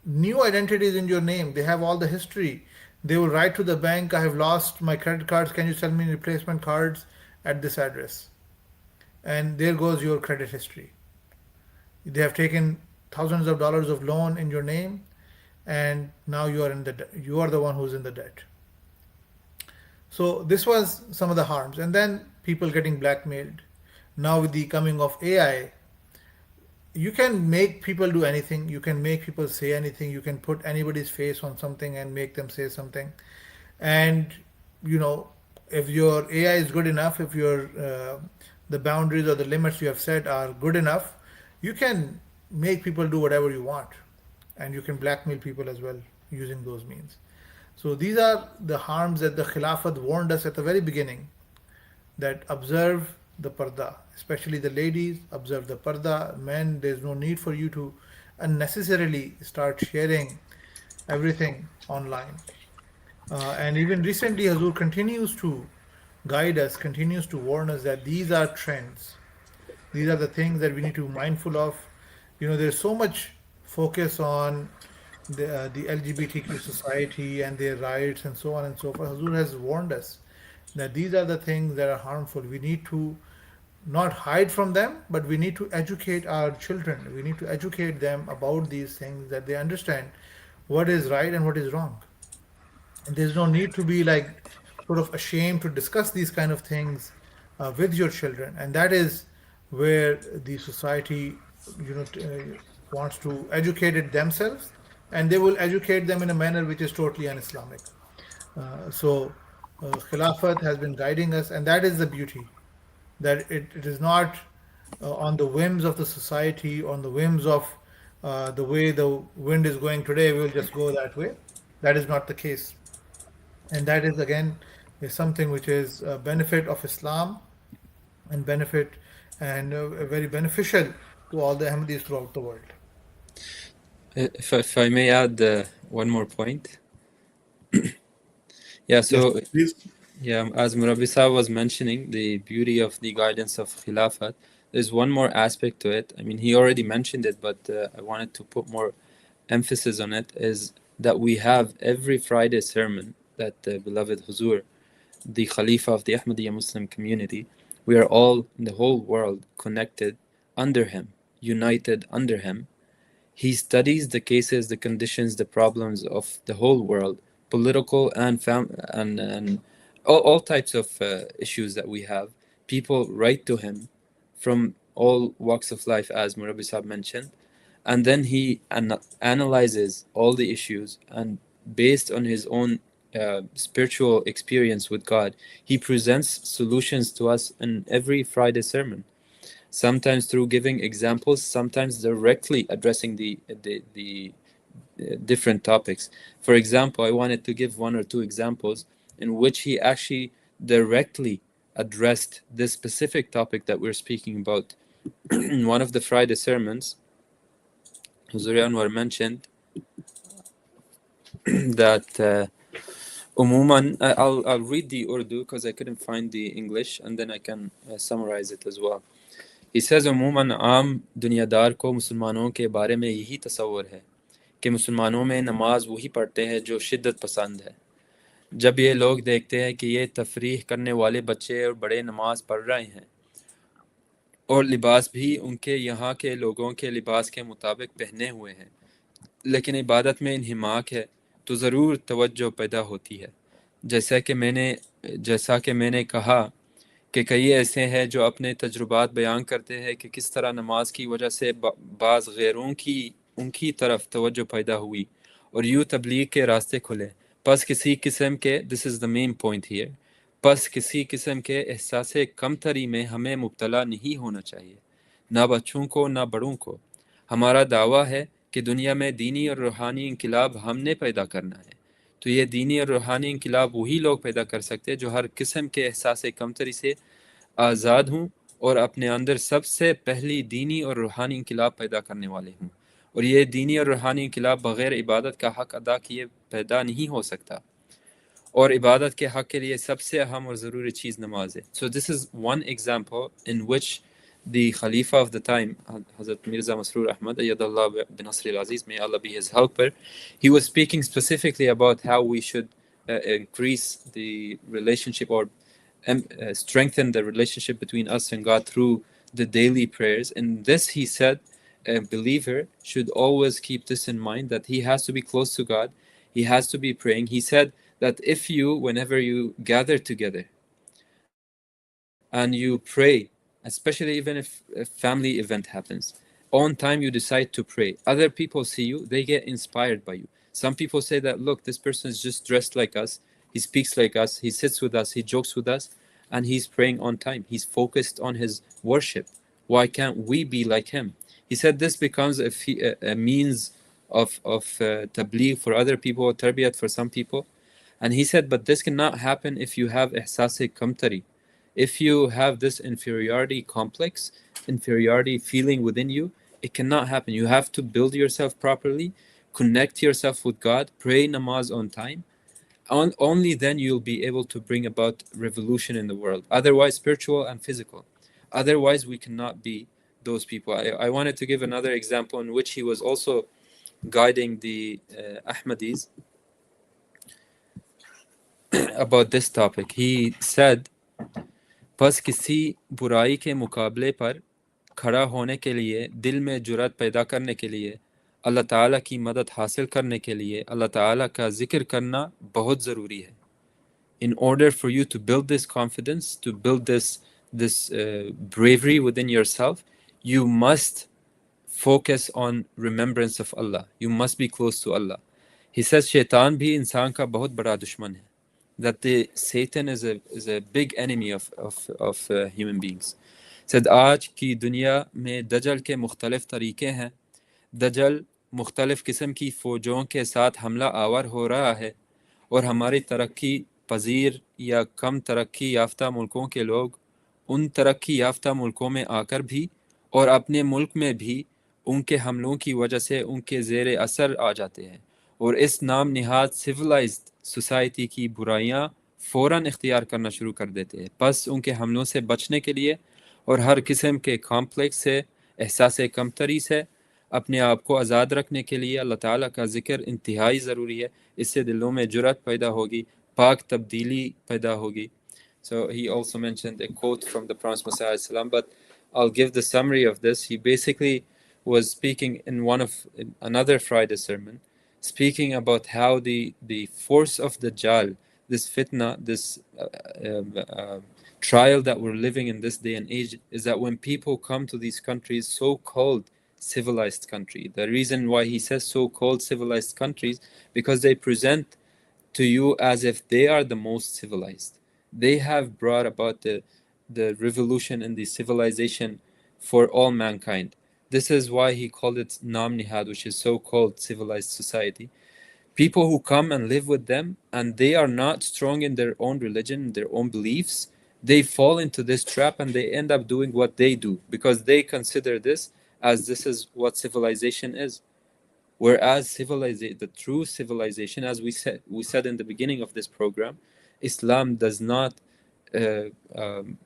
new identities in your name. They have all the history. They will write to the bank, I have lost my credit cards, can you send me replacement cards at this address? And there goes your credit history. They have taken thousands of dollars of loan in your name, and now you are the one who's in the debt. So this was some of the harms. And then people getting blackmailed. Now with the coming of AI, you can make people do anything. You can make people say anything. You can put anybody's face on something and make them say something. And you know, if your AI is good enough, if your the boundaries or the limits you have set are good enough, you can make people do whatever you want, and you can blackmail people as well using those means. So these are the harms that the Khilafat warned us at the very beginning, that observe the parda, especially the ladies, observe the parda. Men, there's no need for you to unnecessarily start sharing everything online. And even recently, Hazur continues to guide us, continues to warn us that these are trends. These are the things that we need to be mindful of. There's so much focus on the LGBTQ society and their rights and so on and so forth. Hazur has warned us that these are the things that are harmful. We need to not hide from them, but we need to educate our children. We need to educate them about these things, that they understand what is right and what is wrong. And there's no need to be like sort of ashamed to discuss these kind of things with your children. And that is where the society, wants to educate it themselves, and they will educate them in a manner which is totally un-Islamic. So Khilafat has been guiding us, and that is the beauty, that it is not on the whims of the society, on the whims of the way the wind is going today, we will just go that way. That is not the case. And that is again is something which is a benefit of Islam, and benefit and very beneficial to all the Ahmadis throughout the world. If I may add one more point. Yeah, Yes, so please. yeah, as Murabbi Sahib was mentioning, the beauty of the guidance of Khilafat, there's one more aspect to it. I mean, he already mentioned it, but I wanted to put more emphasis on it, is that we have every Friday sermon that the beloved Huzur, the Khalifa of the Ahmadiyya Muslim community, we are all in the whole world connected under him, united under him. He studies the cases, the conditions, the problems of the whole world, political and and all types of issues that we have. People write to him from all walks of life, as Murabbi Sahib mentioned, and then he analyzes all the issues and based on his own spiritual experience with God. He presents solutions to us in every Friday sermon, sometimes through giving examples, sometimes directly addressing the different topics. For example, I wanted to give one or two examples in which he actually directly addressed this specific topic that we're speaking about. In one of the Friday sermons, Huzuri Anwar mentioned that Umuman, I'll read the Urdu because I couldn't find the English, and then I can summarize it as well. He says, अमूमन आम दुनियादार को मुसलमानों के बारे में यही तस्वर है कि मुसलमानों में नमाज वही पढ़ते हैं जो शिद्दत पसंद है। जब ये लोग देखते हैं कि ये तफरीह करने वाले बच्चे और बड़े नमाज पढ़ रहे हैं और लिबास भी उनके यहाँ के लोगों के लिबास के मुताबिक पहने हुए हैं, लेकिन इबादत में इन्हिमाक है, तो ज़रूर तवज्जो पैदा होती है। जैसा कि मैंने कहा कि कई ऐसे हैं जो अपने तजुर्बात बयान करते हैं कि किस तरह नमाज की वजह से बाज़ गैरों की उनकी तरफ तवज्जो पैदा हुई और यूँ तबलीग के रास्ते खुले। बस किसी किस्म के this is the main point here, बस किसी किस्म के एहसास कमतरी में हमें मुब्तला नहीं होना चाहिए, ना बच्चों को ना बड़ों को। हमारा दावा है कि दुनिया में दीनी और रूहानी इनकलाब हमने पैदा करना है, तो ये दीनी और रूहानी इनकलाब वही लोग पैदा कर सकते हैं जो हर किस्म के एहसास कमतरी से आज़ाद हूँ और अपने अंदर सबसे पहली दीनी और रूहानी इनकलाब पैदा करने वाले हूँ। और ये दीनी और रूहानी इनकलाब बग़ैर इबादत का हक़ अदा किए पैदा नहीं हो सकता, और इबादत के हक़ के लिए सबसे अहम और ज़रूरी चीज़ नमाज है। So this is one example in which the Khalifa of the time, Hazrat Mirza Masroor Ahmad, Ayyadallah bin Nasr al-Aziz, may Allah be his helper, he was speaking specifically about how we should increase the relationship or strengthen the relationship between us and God through the daily prayers. And this, he said, a believer should always keep this in mind, that he has to be close to God, he has to be praying. He said that if you, whenever you gather together and you pray, especially even if a family event happens, on time you decide to pray, other people see you, they get inspired by you. Some people say that, look, this person is just dressed like us, he speaks like us, he sits with us, he jokes with us, and he's praying on time, he's focused on his worship. Why can't we be like him? He said this becomes a means of tabligh for other people, tarbiyat for some people. And he said, but this cannot happen if you have ihsas kamtari. If you have this inferiority complex, inferiority feeling within you, it cannot happen. You have to build yourself properly, connect yourself with God, pray namaz on time. Only then you'll be able to bring about revolution in the world. Otherwise, spiritual and physical. Otherwise, we cannot be those people. I wanted to give another example in which he was also guiding the Ahmadis about this topic. He said, बस किसी बुराई के मुकाबले पर खड़ा होने के लिए, दिल में जुर्रत पैदा करने के लिए, अल्लाह ताला की मदद हासिल करने के लिए अल्लाह ताला का जिक्र करना बहुत ज़रूरी है. In order for you to build this confidence, to build this bravery within yourself, you must focus on remembrance of Allah. You must be close to Allah. He says शैतान भी इंसान का बहुत बड़ा दुश्मन है. That Satan is a big enemy of human beings. Said आज की दुनिया में दजल के मुख्तलिफ तरीके हैं. दजल मुख्तलिफ किस्म की फ़ौजों के साथ हमला आवर हो रहा है, और हमारी तरक्की पजीर या कम तरक्की याफ्ता मुल्कों के लोग उन तरक्की याफ्ता मुल्कों में आकर भी और अपने मुल्क में भी उनके हमलों की वजह से उनके ज़ेर असर आ जाते हैं, और इस नाम निहाद सिविलाइज्ड सोसाइटी की बुराइयां फ़ौरन इख्तियार करना शुरू कर देते हैं. बस उनके हमलों से बचने के लिए और हर किस्म के कॉम्प्लेक्स से, एहसास कमतरी से अपने आप को आज़ाद रखने के लिए अल्लाह ताला का ज़िक्र इंतहाई ज़रूरी है. इससे दिलों में जुर्रत पैदा होगी, पाक तब्दीली पैदा होगी. So he also mentioned a quote from the Prophet Muhammad, but I'll give the summary of this. He basically was speaking in another Friday sermon, speaking about how the force of Dajjal, this fitna, this trial that we're living in this day and age, is that when people come to these countries so called civilized country. The reason why he says so-called civilized countries, because they present to you as if they are the most civilized. They have brought about the revolution and the civilization for all mankind. This is why he called it Nam Nihad, which is so-called civilized society. People who come and live with them and they are not strong in their own religion, their own beliefs, they fall into this trap and they end up doing what they do because they consider this as this is what civilization is. Whereas the true civilization, as we said in the beginning of this program, Islam does not uh, um,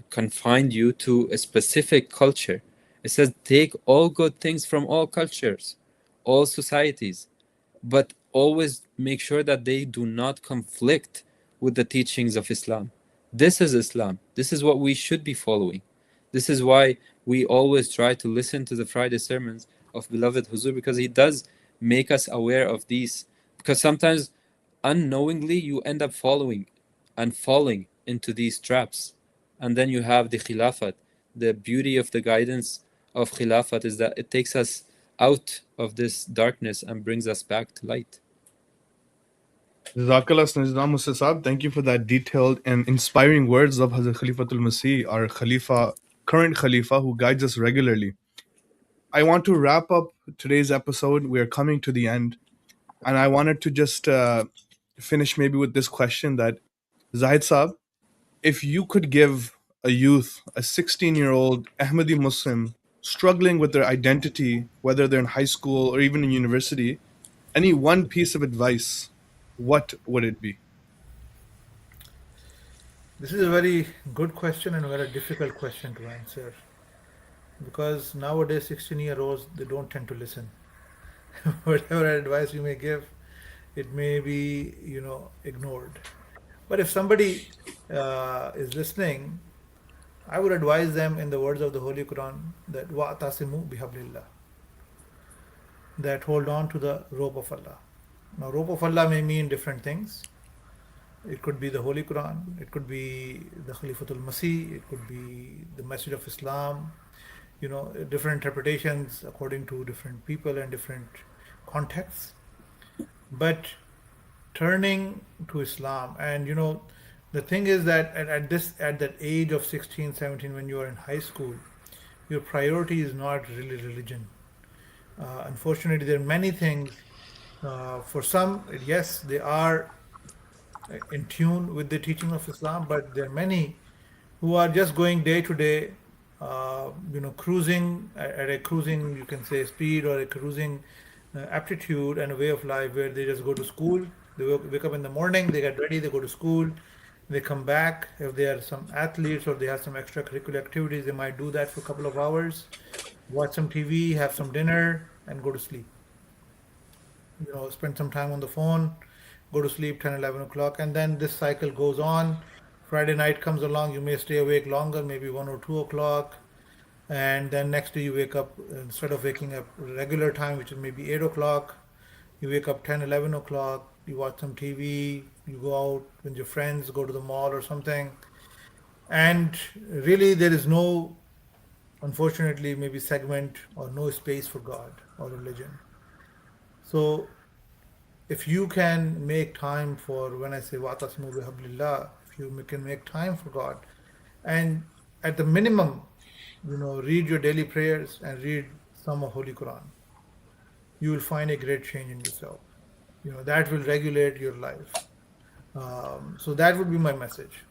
confine you to a specific culture. It says take all good things from all cultures, all societies, but always make sure that they do not conflict with the teachings of Islam. This is Islam. This is what we should be following. This is why we always try to listen to the Friday sermons of beloved Huzur, because he does make us aware of these. Because sometimes unknowingly you end up following and falling into these traps. And then you have the Khilafat. The beauty of the guidance of Khilafat is that it takes us out of this darkness and brings us back to light. Jazakallah Nizam Musa Saab. Thank you for that detailed and inspiring words of Hazrat Khalifatul Masih, our Khalifa, current Khalifa, who guides us regularly. I want to wrap up today's episode. We are coming to the end. And I wanted to just finish maybe with this question that, Zahid Saab, if you could give a youth, a 16-year-old Ahmadi Muslim struggling with their identity, whether they're in high school or even in university, any one piece of advice, what would it be? This is a very good question and a very difficult question to answer because nowadays 16-year-olds they don't tend to listen. Whatever advice you may give, it may be ignored. But if somebody is listening, I would advise them in the words of the Holy Quran that wa'tasimu bihablillah, that hold on to the rope of Allah. Now, rope of Allah may mean different things. It could be the Holy Quran, it could be the Khalifatul Masih, it could be the message of Islam, different interpretations according to different people and different contexts. But turning to Islam, and the thing is that at that age of 16, 17, when you are in high school, your priority is not really religion. Unfortunately, there are many things. For some, yes, they are in tune with the teaching of Islam, but there are many who are just going day to day, cruising at a cruising, you can say, speed, or a cruising aptitude and a way of life where they just go to school, they wake up in the morning, they get ready, they go to school, they come back. If they are some athletes or they have some extracurricular activities, they might do that for a couple of hours, watch some TV, have some dinner, and go to sleep. Spend some time on the phone, go to sleep 10, 11 o'clock, and then this cycle goes on. Friday night comes along, you may stay awake longer, maybe 1 or 2 o'clock, and then next day you wake up, instead of waking up regular time, which is maybe 8 o'clock, you wake up 10, 11 o'clock, you watch some TV, you go out with your friends, go to the mall or something, and really there is no, unfortunately, maybe segment or no space for God or religion. So if you can make time for, when I say wa'tasimu bihablillah, if you can make time for God, and at the minimum, read your daily prayers and read some of Holy Quran, you will find a great change in yourself. That will regulate your life. So that would be my message.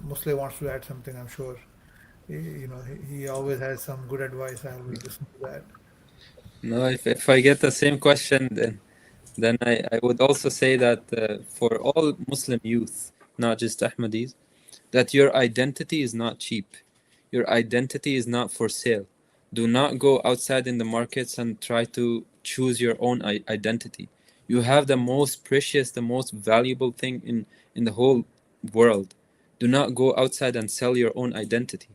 Muslim wants to add something, I'm sure. He always has some good advice. I will listen to that. No, if I get the same question, then I would also say that for all Muslim youth, not just Ahmadis, that your identity is not cheap. Your identity is not for sale. Do not go outside in the markets and try to choose your own identity. You have the most precious, the most valuable thing in the whole world. Do not go outside and sell your own identity.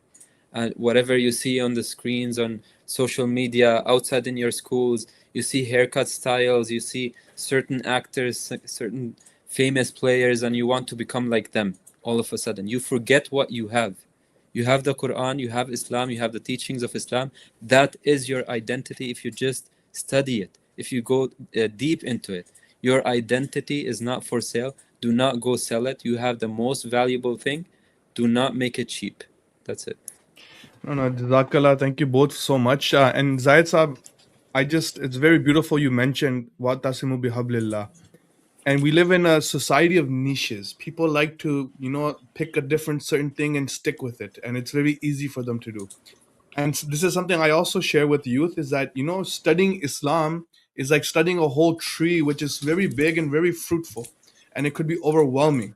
Whatever you see on the screens, on social media, outside in your schools, you see haircut styles, you see certain actors, certain famous players, and you want to become like them all of a sudden. You forget what you have. You have the Quran, you have Islam, you have the teachings of Islam. That is your identity if you just study it, if you go deep into it. Your identity is not for sale. Do not go sell it. You have the most valuable thing. Do not make it cheap. That's it. No, Jazakallah. Thank you both so much. And Zayed Saab, it's very beautiful you mentioned Wa'tasimu bihablillah. And we live in a society of niches. People like to, pick a different certain thing and stick with it. And it's very easy for them to do. And this is something I also share with youth is that, studying Islam is like studying a whole tree, which is very big and very fruitful. And it could be overwhelming.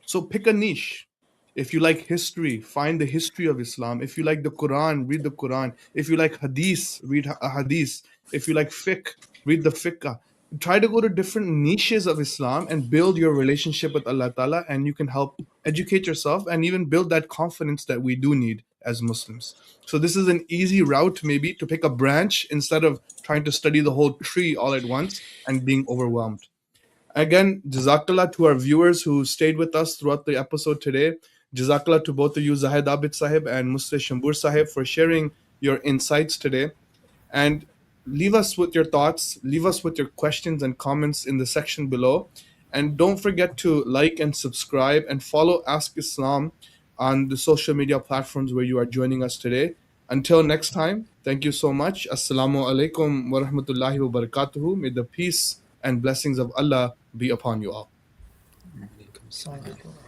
So pick a niche. If you like history, find the history of Islam. If you like the Quran, read the Quran. If you like hadith, read a hadith. If you like fiqh, read the fiqh. Try to go to different niches of Islam and build your relationship with Allah Ta'ala, and you can help educate yourself and even build that confidence that we do need as Muslims. So this is an easy route maybe to pick a branch instead of trying to study the whole tree all at once and being overwhelmed. Again, Jazakallah to our viewers who stayed with us throughout the episode today. Jazakallah to both of you, Zahid Abid Sahib and Musli Shambur Sahib, for sharing your insights today. And leave us with your thoughts, leave us with your questions and comments in the section below. And don't forget to like and subscribe and follow Ask Islam on the social media platforms where you are joining us today. Until next time, thank you so much. Assalamu alaikum wa rahmatullahi wa barakatuhu. May the peace and blessings of Allah be upon you all. Thank you.